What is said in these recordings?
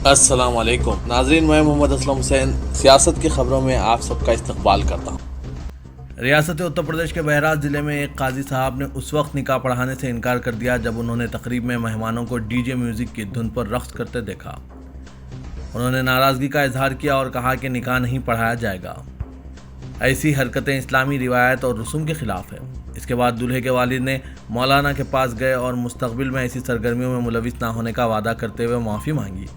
अस्सलाम वालेकुम नाज़रीन, मैं मोहम्मद असलम हुसैन सियासत की खबरों में आप सबका इस्तकबाल करता हूँ। रियासत उत्तर प्रदेश के बहराइच ज़िले में एक काजी साहब ने उस वक्त निकाह पढ़ाने से इनकार कर दिया जब उन्होंने तकरीब में मेहमानों को डीजे म्यूज़िक की धुन पर रक्स करते देखा। उन्होंने नाराज़गी का इजहार किया और कहा कि निकाह नहीं पढ़ाया जाएगा। ऐसी हरकतें इस्लामी रिवायत और रसूम के खिलाफ है। इसके बाद दूल्हे के वालिद ने मौलाना के पास गए और मुस्तकबिल में ऐसी सरगर्मियों में मुलविस ना होने का वादा करते हुए माफ़ी मांगी।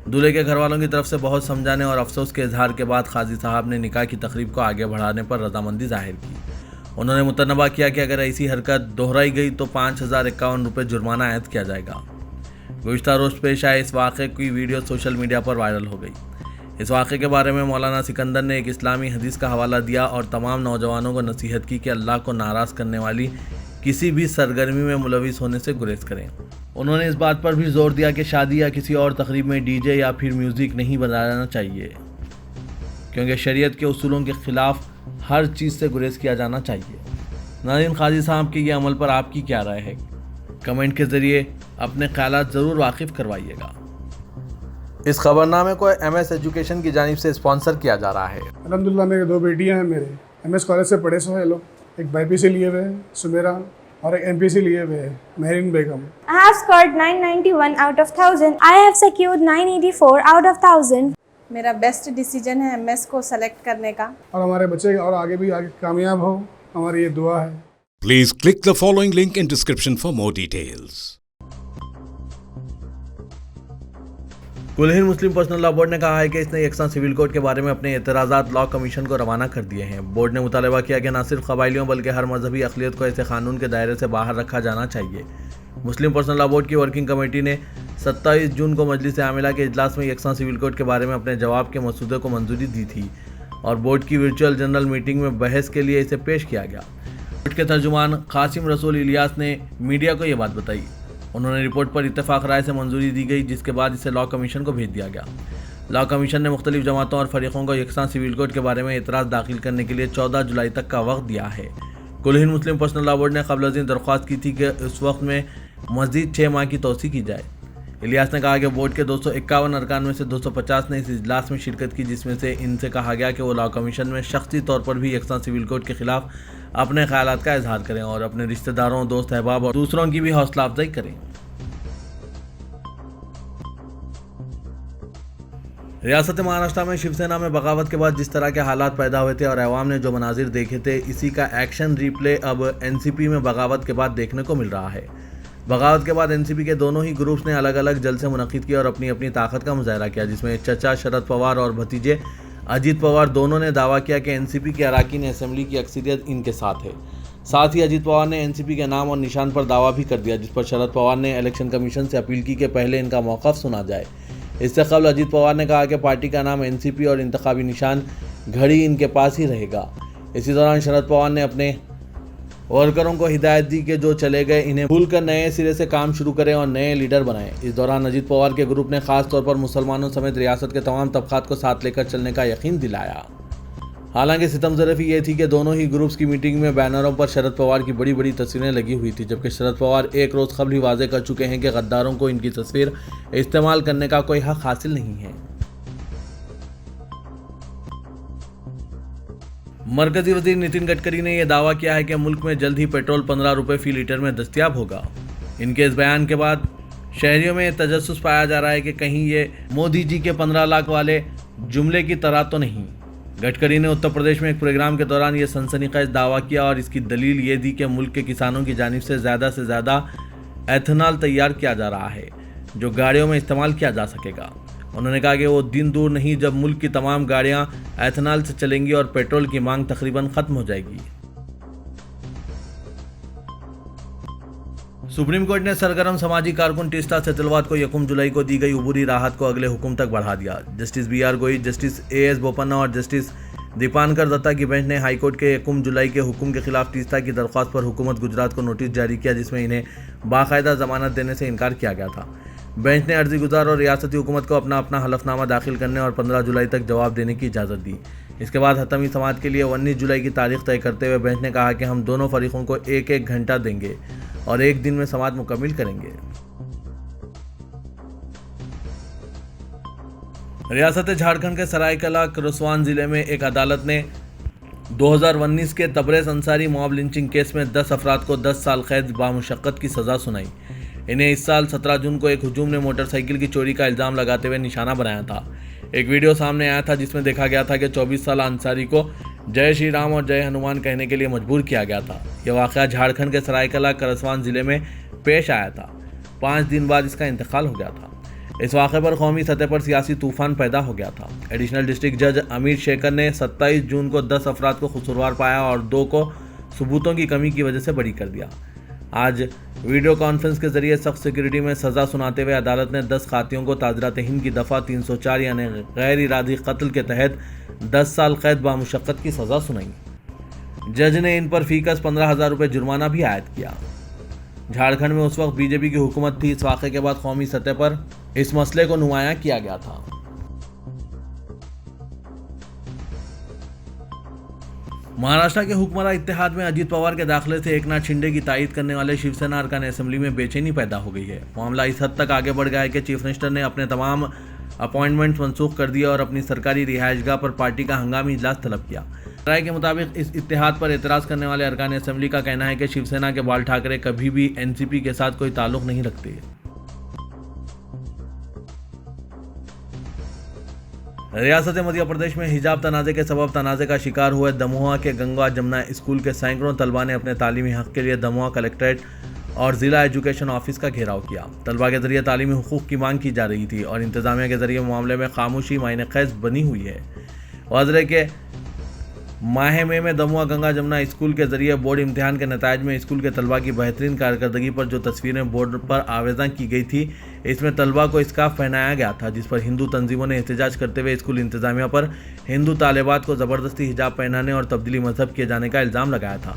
दूल्हे के घर वालों की तरफ से बहुत समझाने और अफसोस के इजहार के बाद काजी साहब ने निकाह की तकरीब को आगे बढ़ाने पर रजामंदी जाहिर की। उन्होंने मुतनबा किया कि अगर ऐसी हरकत दोहराई गई तो 5,051 रुपये जुर्माना आयद किया जाएगा। गुज़िश्ता रोज़ पेश आए इस वाक़े की वीडियो सोशल मीडिया पर वायरल हो गई। इस वाक़े के बारे में मौलाना सिकंदर ने एक इस्लामी हदीस का हवाला दिया और तमाम नौजवानों को नसीहत की कि अल्लाह को नाराज़ करने वाली किसी भी सरगर्मी में मुलविस होने से गुरेज करें। उन्होंने इस बात पर भी जोर दिया कि शादी या किसी और तकरीब में डीजे या फिर म्यूज़िक नहीं बजाना चाहिए, क्योंकि शरीयत के उसूलों के ख़िलाफ़ हर चीज़ से गुरेज किया जाना चाहिए। नाज़रीन, काजी साहब के ये अमल पर आपकी क्या राय है? कमेंट के ज़रिए अपने ख्यालात ज़रूर वाकिफ़ करवाइएगा। इस खबरनामे को MS एजुकेशन की जानिब से स्पॉन्सर किया जा रहा है। अल्हम्दुलिल्लाह मेरे 2 बेटियां हैं। मेरे MS कॉलेज से पढ़े सो है लोग, एक BPC लिए हुए हैं सुमेरा और एक MPC लिए हुए हैं महरीन बेगम। I have scored 991 out of 1000. I have secured 984 out of 1000. मेरा बेस्ट डिसीजन है MS को सेलेक्ट करने का। और हमारे बच्चे और आगे भी कामयाब हो, हमारी ये दुआ है। Please click the following link in description for more details. कुल हिंद मुस्लिम पर्सनल लॉ बोर्ड ने कहा है कि इसने यकसा सिविल कोड के बारे में अपने एतराज़ात लॉ कमीशन को रवाना कर दिए हैं। बोर्ड ने मुतालबा किया कि न सिर्फ कबाइलियों बल्कि हर मजहबी अक़लियत को ऐसे कानून के दायरे से बाहर रखा जाना चाहिए। मुस्लिम पर्सनल लॉ बोर्ड की वर्किंग कमेटी ने 27 जून को मजलिस आमिला के इजलास में यकसा सिविल कोड के बारे में अपने जवाब के मसूदे को मंजूरी दी थी और बोर्ड की वर्चुअल जनरल मीटिंग में बहस के लिए इसे पेश किया गया। बोर्ड के तर्जुमान कासिम रसूल इलियास ने मीडिया को ये बात बताई। उन्होंने रिपोर्ट पर इत्तेफाक राय से मंजूरी दी गई, जिसके बाद इसे लॉ कमीशन को भेज दिया गया। लॉ कमीशन ने मुख्तलिफ जमातों और फरीकों को यकसा सिविल कोड के बारे में एतराज़ दाखिल करने के लिए 14 जुलाई तक का वक्त दिया है। कुल हिंद मुस्लिम पर्सनल लॉ बोर्ड ने क़ब्ल अज़ीं दरख्वास्त की थी कि उस वक्त में मज़ीद 6 माह की तोसी की जाए। इलियास ने कहा कि बोर्ड के 251 अरकान में से 250 ने इस इजलास में शिरकत की, जिसमें से इनसे कहा गया कि वो लॉ कमीशन में शख्सी तौर पर भी यकसा सिविल कोड के खिलाफ अपने ख्यालात का इजहार करें और अपने रिश्तेदारों, दोस्त अहबाब और दूसरों की भी हौसला अफजाई करें। रियासत महाराष्ट्र में शिवसेना में बगावत के बाद जिस तरह के हालात पैदा हुए थे और अवाम ने जो मनाजिर देखे थे, इसी का एक्शन रिप्ले अब NCP में बगावत के बाद देखने को मिल रहा है। बगावत के बाद NCP के दोनों ही ग्रुप्स ने अलग अलग जलसे मुनक़िद किए और अपनी अपनी ताकत का मुजाहरा किया, जिसमें चचा शरद पवार और भतीजे अजीत पवार दोनों ने दावा किया कि NCP के अराकीन असेंबली की अक्सरियत इनके साथ है। साथ ही अजीत पवार ने NCP के नाम और निशान पर दावा भी कर दिया, जिस पर शरद पवार ने इलेक्शन कमीशन से अपील की कि पहले इनका मौक़िफ़ सुना जाए। इससे कबल अजीत पवार ने कहा कि पार्टी का नाम NCP और इंतखाबी निशान घड़ी इनके पास ही रहेगा। इसी दौरान शरद पवार ने अपने वर्करों को हिदायत दी कि जो चले गए इन्हें भूलकर नए सिरे से काम शुरू करें और नए लीडर बनाएं। इस दौरान अजीत पवार के ग्रुप ने खास तौर पर मुसलमानों समेत रियासत के तमाम तबकात को साथ लेकर चलने का यकीन दिलाया। हालांकि सितमज़रफ़ी ये थी कि दोनों ही ग्रुप्स की मीटिंग में बैनरों पर शरद पवार की बड़ी बड़ी तस्वीरें लगी हुई थी, जबकि शरद पवार एक रोज़ कबल ही वाज़े कर चुके हैं कि गद्दारों को इनकी तस्वीर इस्तेमाल करने का कोई हक हासिल नहीं है। मरकजी वज़ीर नितिन गडकरी ने यह दावा किया है कि मुल्क में जल्द ही पेट्रोल 15 रुपये फ़ी लीटर में दस्तयाब होगा। इनके इस बयान के बाद शहरियों में तजस्सुस पाया जा रहा है कि कहीं ये मोदी जी के 15 लाख वाले जुमले की तरह तो नहीं। गडकरी ने उत्तर प्रदेश में एक प्रोग्राम के दौरान ये सनसनीखेज दावा किया और इसकी दलील ये दी कि मुल्क के किसानों की जानिब से ज़्यादा एथेनॉल तैयार किया जा रहा है, जो गाड़ियों में इस्तेमाल किया जा सकेगा। उन्होंने कहा कि वो दिन दूर नहीं जब मुल्क की तमाम गाड़ियाँ एथेनॉल से चलेंगी और पेट्रोल की मांग तकरीबन ख़त्म हो जाएगी। सुप्रीम कोर्ट ने सरगर्म समाजी कारकुन टिस्टा सेतलवाद को 1 जुलाई को दी गई उबूरी राहत को अगले हुक्म तक बढ़ा दिया। जस्टिस BR गोई, जस्टिस AS बोपन्ना और जस्टिस दीपानकर दत्ता की बेंच ने हाईकोर्ट के 1 जुलाई के हुक्म के खिलाफ टिस्टा की दरख्वास्त पर हुकूमत गुजरात को नोटिस जारी किया, जिसमें इन्हें बाकायदा जमानत देने से इनकार किया गया था। बेंच ने अर्जी गुजार और रियासती हुकूमत को अपना हलफनामा दाखिल करने और 15 जुलाई तक जवाब देने की इजाज़त दी। इसके बाद हतमी समात के लिए 19 जुलाई की तारीख तय करते हुए बेंच ने कहा कि हम दोनों फरीकों को 1-1 घंटा देंगे और 1 दिन में समात मुकम्मिल करेंगे। रियासत झारखंड के सरायकेला खरगोन जिले में एक अदालत ने 2019 के Tabrez Ansari mob lynching case में 10 अफराद को 10 साल कैद बामुशक्कत की सज़ा सुनाई। इन्हें इस साल 17 जून को एक हुजूम ने मोटरसाइकिल की चोरी का इल्ज़ाम लगाते हुए निशाना बनाया था। एक वीडियो सामने आया था जिसमें देखा गया था कि 24 साल अंसारी को जय श्री राम और जय हनुमान कहने के लिए मजबूर किया गया था। यह वाक़या झारखंड के सरायकेला खरगोन जिले में पेश आया था। 5 दिन बाद इसका इंतकाल हो गया था। इस वाक़े पर कौमी सतह पर सियासी तूफान पैदा हो गया था। एडिशनल डिस्ट्रिक्ट जज अमीर शेखर ने 27 जून को 10 अफराद को कसूरवार पाया और 2 को सबूतों की कमी की वजह से बरी कर दिया। आज वीडियो कॉन्फ्रेंस के जरिए सख्त सिक्योरिटी में सज़ा सुनाते हुए अदालत ने 10 खातियों को ताज़रात हिंद की दफ़ा 304 यानी गैर इरादी कत्ल के तहत 10 साल कैद बामुशक्कत की सज़ा सुनाई। जज ने इन पर फीकस 15,000 रुपये जुर्माना भी आयद किया। झारखंड में उस वक्त बीजेपी की हुकूमत थी। इस वाक़े के बाद कौमी सतह पर इस मसले को नुमायां किया गया था। महाराष्ट्र के हुक्मरान इत्तेहाद में अजीत पवार के दाखिले से एकनाथ शिंदे की तायीद करने वाले शिवसेना अरकान असेंबली में बेचैनी पैदा हो गई है। मामला इस हद तक आगे बढ़ गया है कि चीफ मिनिस्टर ने अपने तमाम अपॉइंटमेंट्स मनसूख कर दिए और अपनी सरकारी रिहायशगाह पर पार्टी का हंगामी इजलास तलब किया। राय के मुताबिक इस इत्तेहाद पर एतराज़ करने वाले अरकान असेंबली का कहना है कि शिवसेना के बाल ठाकरे कभी भी एनसीपी के साथ कोई ताल्लुक नहीं रखते। रियासत मध्य प्रदेश में हिजाब तनाज़े के सबब तनाज़े का शिकार हुए दमोहा के गंगा जमुना स्कूल के सैकड़ों तलबा ने अपने तालीमी हक़ के लिए दमोहा कलेक्ट्रेट और ज़िला एजुकेशन ऑफिस का घेराव किया। तलबा के जरिए तालीमी हुकूक़ की मांग की जा रही थी और इंतज़ामिया के जरिए मामले में खामोशी मायने ख़ैज़ बनी हुई है। वाज़ेह के माह में दमोहा गंगा जमुना स्कूल के जरिए बोर्ड इम्तिहान के नतायज में स्कूल के तलबा की बेहतरीन कारकर्दगी पर जो तस्वीरें बोर्ड पर आवेदन की गई थी, इसमें तलबा को स्कार्फ पहनाया गया था, जिस पर हिंदू तंजीमों ने एहतजाज करते हुए स्कूल इंतजामिया पर हिंदू तालिबात को ज़बरदस्ती हिजाब पहनाने और तब्दीली मजहब किए जाने का इल्ज़ाम लगाया था।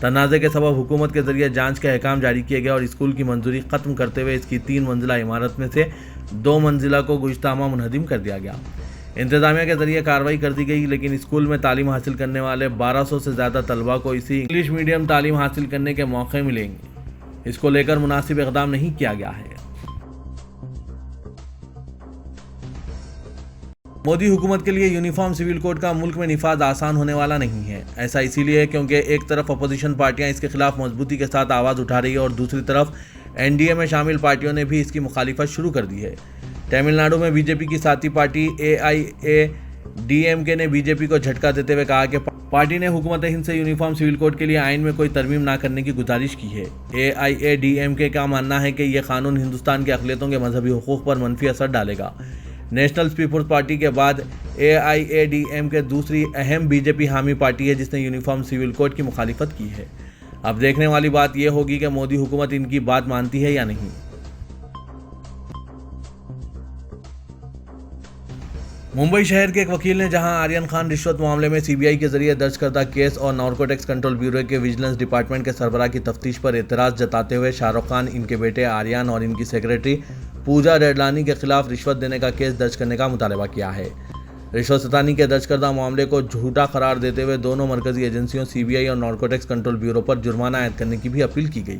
तनाज़े के सबब हुकूमत के जरिए जाँच के अहकाम जारी किए गए और स्कूल की मंजूरी ख़त्म करते हुए इसकी 3 मंजिला इमारत में से 2 मंजिला को गुश्तामा मुनहदिम कर दिया गया। इंतजामिया के जरिए कार्रवाई कर दी गई, लेकिन स्कूल में तालीम हासिल करने वाले 1200 से ज़्यादा तलबा को इसी इंग्लिश मीडियम तालीम हासिल करने के मौके मिलेंगे। इसको लेकर मुनासिब इक़दाम नहीं किया गया है। मोदी हुकूमत के लिए यूनिफॉर्म सिविल कोड का मुल्क में निफाज आसान होने वाला नहीं है। ऐसा इसीलिए है क्योंकि एक तरफ अपोजिशन पार्टियां इसके खिलाफ मजबूती के साथ आवाज़ उठा रही है और दूसरी तरफ एनडीए में शामिल पार्टियों ने भी इसकी मुखालिफत शुरू कर दी है। तमिलनाडु में बीजेपी की साथी पार्टी AIADMK ने बीजेपी को झटका देते हुए कहा कि पार्टी ने हुकूमत हिंद से यूनिफॉर्म सिविल कोड के लिए आइन में कोई तरमीम ना करने की गुजारिश की है। AIADMK का मानना है कि यह कानून हिंदुस्तान के अक़लियतों के मजहबी हुकूक़ पर मनफी असर डालेगा। नेशनल पीपुल्स पार्टी के बाद AIADMK दूसरी अहम बीजेपी हामी पार्टी है जिसने यूनिफॉर्म सिविल कोड की मुखालिफत की है। अब देखने वाली बात यह होगी कि मोदी हुकूमत इनकी बात मानती है या नहीं। मुंबई शहर के एक वकील ने जहां आर्यन खान रिश्वत मामले में सीबीआई के जरिए दर्ज करदा केस और नार्कोटिक्स कंट्रोल ब्यूरो के विजिलेंस डिपार्टमेंट के सरबराह की तफ्तीश पर एतराज़ जताते हुए शाहरुख खान, इनके बेटे आर्यन और इनकी सेक्रेटरी पूजा रेडलानी के खिलाफ रिश्वत देने का केस दर्ज करने का मुतालबा किया है। रिश्वत सतानी के दर्ज करदा मामले को झूठा करार देते हुए दोनों मरकजी एजेंसियों सीबीआई और नार्कोटिक्स कंट्रोल ब्यूरो पर जुर्माना आयद करने की भी अपील की गई।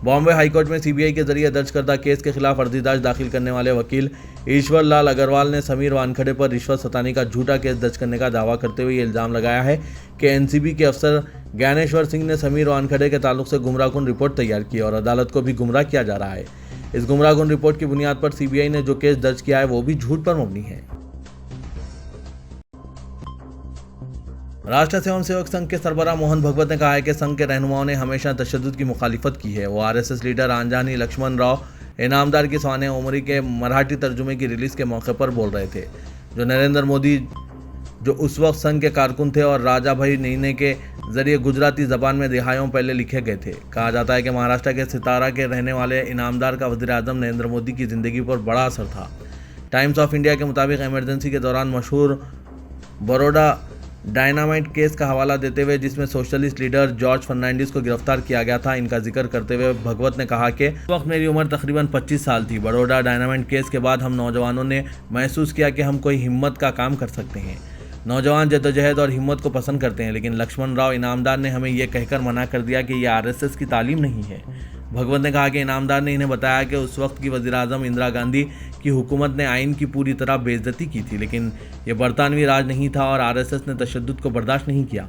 बॉम्बे हाईकोर्ट में सीबीआई के जरिए दर्ज करदा केस के खिलाफ अर्जीदाज दाखिल करने वाले वकील ईश्वर लाल अग्रवाल ने समीर वानखड़े पर रिश्वत सतानी का झूठा केस दर्ज करने का दावा करते हुए ये इल्ज़ाम लगाया है कि एनसीबी के अफसर ज्ञानेश्वर सिंह ने समीर वानखड़े के ताल्लुक से गुमराहकुन रिपोर्ट तैयार की और अदालत को भी गुमराह किया जा रहा है। इस गुमराहकुन रिपोर्ट की बुनियाद पर सीबीआई ने जो केस दर्ज किया है वो भी झूठ पर मबनी है। राष्ट्रीय स्वयंसेवक संघ के सरबराह मोहन भगवत ने कहा है कि संघ के रहनुमाओं ने हमेशा तशद्दुद की मुखालिफत की है। वो आरएसएस लीडर आंजानी लक्ष्मण राव इनामदार की साने उमरी के मराठी तर्जुमे की रिलीज़ के मौके पर बोल रहे थे, जो नरेंद्र मोदी जो उस वक्त संघ के कारकुन थे और राजा भाई नीने के जरिए गुजराती ज़बान में दिहाइयों पहले लिखे गए थे। कहा जाता है कि महाराष्ट्र के सितारा के रहने वाले इनामदार का वज़ीर आज़म नरेंद्र मोदी की ज़िंदगी पर बड़ा असर था। टाइम्स ऑफ इंडिया के मुताबिक इमरजेंसी के दौरान मशहूर बड़ौदा डायनामाइट केस का हवाला देते हुए जिसमें सोशलिस्ट लीडर जॉर्ज फर्नांडिस को गिरफ्तार किया गया था, इनका जिक्र करते हुए भगवत ने कहा कि उस वक्त मेरी उम्र तकरीबन 25 साल थी। बड़ौदा डायनामाइट केस के बाद हम नौजवानों ने महसूस किया कि हम कोई हिम्मत का काम कर सकते हैं। नौजवान जद्दोजहद और हिम्मत को पसंद करते हैं, लेकिन लक्ष्मण राव इनामदार ने हमें यह कहकर मना कर दिया कि यह आरएसएस की तालीम नहीं है। भगवत ने कहा कि इनामदार ने इन्हें बताया कि उस वक्त की वज़ीर-ए-आज़म इंदिरा गांधी की हुकूमत ने आइन की पूरी तरह बेइज्जती की थी, लेकिन ये बरतानवी राज नहीं था और आरएसएस ने तशद्दुद को बर्दाश्त नहीं किया।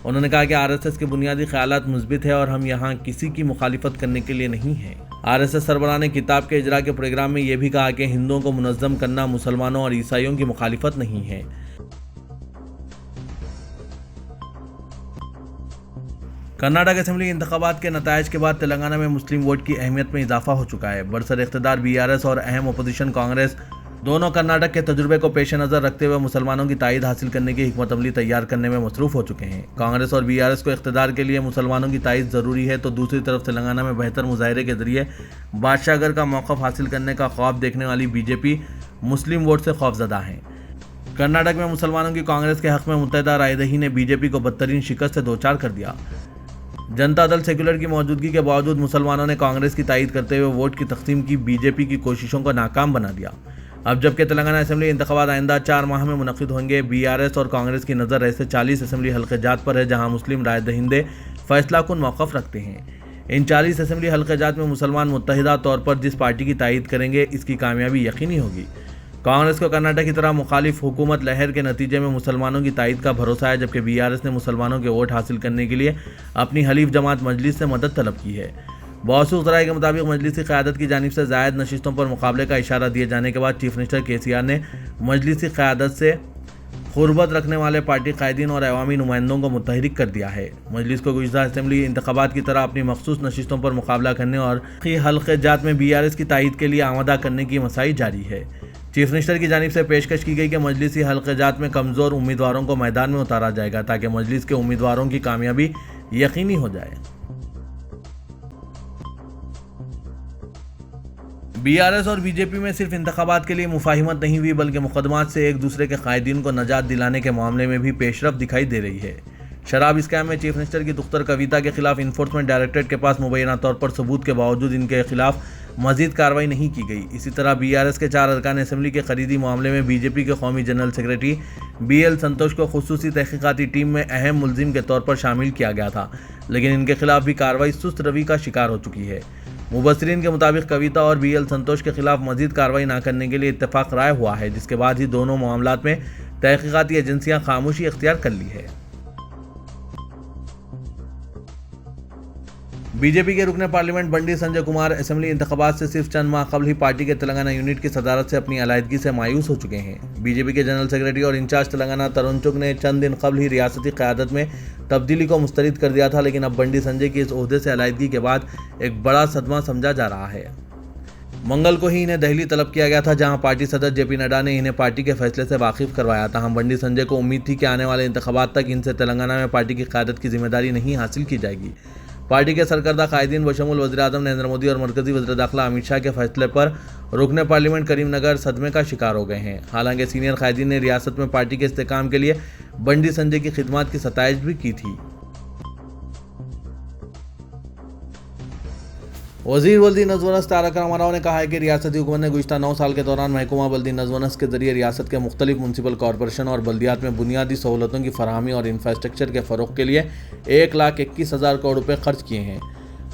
उन्होंने कहा कि आरएसएस के बुनियादी ख्यालात मुस्बित है और हम यहाँ किसी की मुखालिफत करने के लिए नहीं हैं। आरएसएस सरबराह ने किताब के इजरा के प्रोग्राम में यह भी कहा कि हिंदुओं को मुनज़्ज़म करना मुसलमानों और ईसाइयों की मुखालिफत नहीं है। कर्नाटक असेंबली इंतखाबात के नतायज के बाद तेलंगाना में मुस्लिम वोट की अहमियत में इजाफा हो चुका है। बरसर इख्तिदार बीआरएस और अहम अपोजिशन कांग्रेस दोनों कर्नाटक के तजुर्बे को पेश नज़र रखते हुए मुसलमानों की तायद हासिल करने की हिकमत अमली तैयार करने में मसरूफ़ हो चुके हैं। कांग्रेस और बीआरएस को इख्तिदार के लिए मुसलमानों की तायद ज़रूरी है, तो दूसरी तरफ तेलंगाना में बेहतर मुजाहरे के जरिए बादशाहगर का मौक़िफ़ हासिल करने का ख्वाब देखने वाली बीजेपी मुस्लिम वोट से खौफजदा है। कर्नाटक में मुसलमानों की कांग्रेस के हक़ में मुत्तहिदा रायदही ने बीजेपी को बदतरीन शिकस्त से दो चार कर दिया। जनता दल सेक्युलर की मौजूदगी के बावजूद मुसलमानों ने कांग्रेस की तायद करते हुए वोट की तकसीम की बीजेपी की कोशिशों को नाकाम बना दिया। अब जबकि तेलंगाना असेंबली इंतखाबात आइंदा 4 माह में मुनक़िद होंगे, बीआरएस और कांग्रेस की नज़र ऐसे 40 असेंबली हल्के जात पर है जहां मुस्लिम राय दहिंदे फैसलाकुन मौक़िफ़ रखते हैं। इन 40 असेंबली हल्के जात में मुसलमान मुत्तहिदा तौर पर जिस पार्टी की तायद करेंगे, इसकी कामयाबी यकीनी होगी। कांग्रेस को कर्नाटक की तरह मुखालिफ हुकूमत लहर के नतीजे में मुसलमानों की तायद का भरोसा है, जबकि बीआरएस ने मुसलमानों के वोट हासिल करने के लिए अपनी हलीफ जमात मजलिस से मदद तलब की है। मौसूल ज़राए के मुताबिक मजलिसी क़यादत की जानिब से ज़ायद नशिस्तों पर मुकाबले का इशारा दिए जाने के बाद चीफ मिनिस्टर केसीआर ने मजलिसी क़यादत से क़ुर्बत रखने वाले पार्टी कायदीन और अवामी नुमाइंदों को मुतहरिक कर दिया है। मजलिस को गुज़श्ता असेंबली इंतखाबात की तरह अपनी मखसूस नशिस्तों पर मुकाबला करने और हल्के जात में बीआरएस की तायद के लिए आमादा करने की मसाई जारी है। चीफ मिनिस्टर की जानिब से पेशकश की गई कि मजलिसी हल्के जात में कमज़ोर उम्मीदवारों को मैदान में उतारा जाएगा ताकि मजलिस के उम्मीदवारों की कामयाबी यकीनी हो जाए। बीआरएस और बीजेपी में सिर्फ इंतखाबात के लिए मुफाहिमत नहीं हुई, बल्कि मुकदमात से एक दूसरे के कायदीन को नजात दिलाने के मामले में भी पेशरफ दिखाई दे रही है। शराब स्कैम में चीफ मिनिस्टर की दुख्तर कविता के खिलाफ इन्फोर्समेंट डायरेक्टरेट के पास मुबैना तौर पर सबूत के बावजूद इनके खिलाफ मजीद कार्रवाई नहीं की गई। इसी तरह बीआरएस के 4 अरकान असेंबली के खरीदी मामले में बीजेपी के कौमी जनरल सेक्रेटरी बीएल संतोष को खुसूसी तहकीकाती टीम में अहम मुलजिम के तौर पर शामिल किया गया था, लेकिन इनके खिलाफ भी कार्रवाई सुस्त रवि का शिकार हो चुकी है। मुबस्सिरीन के मुताबिक कविता और बीएल संतोष के खिलाफ मजीद कार्रवाई न करने के लिए इत्तेफाक राय हुआ है, जिसके बाद ही दोनों मामलात में तहकीकाती एजेंसियां खामोशी इख्तियार कर ली है। बीजेपी के रुकने पार्लियामेंट बंडी संजय कुमार असेंबली इंतखाबात से सिर्फ चंद माह कबल ही पार्टी के तेलंगाना यूनिट की सदारत से अपनी अलायदगी से मायूस हो चुके हैं। बीजेपी के जनरल सेक्रेटरी और इंचार्ज तेलंगाना तरुण चुग ने चंद दिन कबल ही रियासती क़यादत में तब्दीली को मुस्तरद कर दिया था, लेकिन अब बंडी संजय की इस ओहदे से अलायदगी के बाद एक बड़ा सदमा समझा जा रहा है। मंगल को ही इन्हें दिल्ली तलब किया गया था, जहां पार्टी सदर जेपी नड्डा ने इन्हें पार्टी के फैसले से वाकिफ करवाया था। हम बंडी संजय को उम्मीद थी कि आने वाले इंतखाबात तक इनसे तेलंगाना में पार्टी की क़यादत की जिम्मेदारी नहीं हासिल की जाएगी। पार्टी के सरकर्दा कायदीन बशमुल वज़ीर-ए-आज़म नरेंद्र मोदी और मरकज़ी वज़ीर दाखिला अमित शाह के फैसले पर रुकने पार्लियामेंट करीमनगर सदमे का शिकार हो गए हैं। हालांकि सीनियर कायदीन ने रियासत में पार्टी के इस्तेकाम के लिए बंडी संजय की खिदमत की सताइश भी की थी। वज़ीर बल्दी नज़्म-ओ-नस्क तारक रामाराव ने कहा है कि रियासती हुकूमत ने गुज़श्ता 9 साल के दौरान महकमा बल्दी नज़्म-ओ-नस्क के जरिए रियासत के मुख्तलिफ म्यूनसिपल कॉरपोरेशन और बल्दियात में बुनियादी सहूलतों की फराहमी और इंफ्रास्ट्रक्चर के फ़रोग़ के लिए 1,21,000 करोड़ रुपये खर्च किए हैं।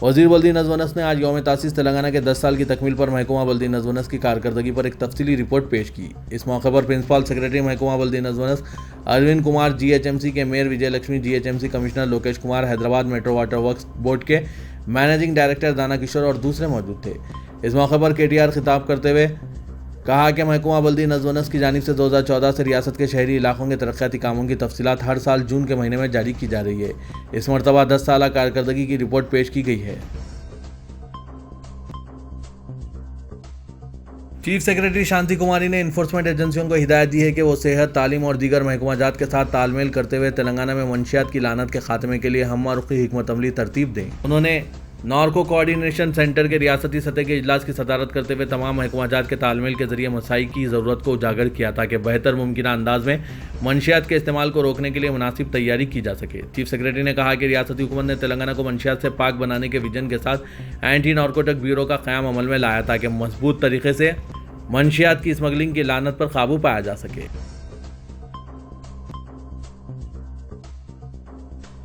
वज़ीर बल्दी नज़्म-ओ-नस्क ने आज यौम तासीस तेलंगाना के 10 साल की तकमील पर महकमा बल्दी नज़्म-ओ-नस्क की कारकर्दगी पर एक तफसीली रिपोर्ट पेश की। इस मौके पर प्रिंसिपल सेक्रेटरी महकमा बल्दी नज़्म-ओ-नस्क अरविंद कुमार, GHMC के mayor Vijay Lakshmi, GHMC commissioner Lokesh Kumar, Hyderabad metro water works board के मैनेजिंग डायरेक्टर दाना किशोर और दूसरे मौजूद थे। इस मौके पर KTR खिताब करते हुए कहा कि महकमा बल्दी नज़्म-ओ-नस्क की जानिब से 2014 से रियासत के शहरी इलाकों के तरक्याती कामों की तफसीलात हर साल जून के महीने में जारी की जा रही है। इस मरतबा 10 साला कारकर्दगी की रिपोर्ट पेश की गई है। चीफ सेक्रेटरी शांति कुमारी ने इन्फोर्समेंट एजेंसियों को हिदायत दी है कि वो सेहत, तालीम और दीगर महकमाजात के साथ तालमेल करते हुए तेलंगाना में मंशियात की लानत के खात्मे के लिए हममा रुखी हिकमत अमली तरतीब दें। उन्होंने नार्को कोऑर्डिनेशन सेंटर के रियासती सतह के इजलास की सदारत करते हुए तमाम महकमाजात के तालमेल के जरिए मसाई की ज़रूरत को उजागर किया ताकि बेहतर मुमकिन अंदाज में मंशियात के इस्तेमाल को रोकने के लिए मुनासिब तैयारी की जा सके। चीफ सेक्रेटरी ने कहा कि रियासती हुकूमत ने तेलंगाना को मंशियात से पाक बनाने के विजन के साथ एंटी नार्कोटिक ब्यूरो का क़याम अमल में लाया ताकि मजबूत तरीके से मंशियात की स्मगलिंग की लानत पर काबू पाया जा सके।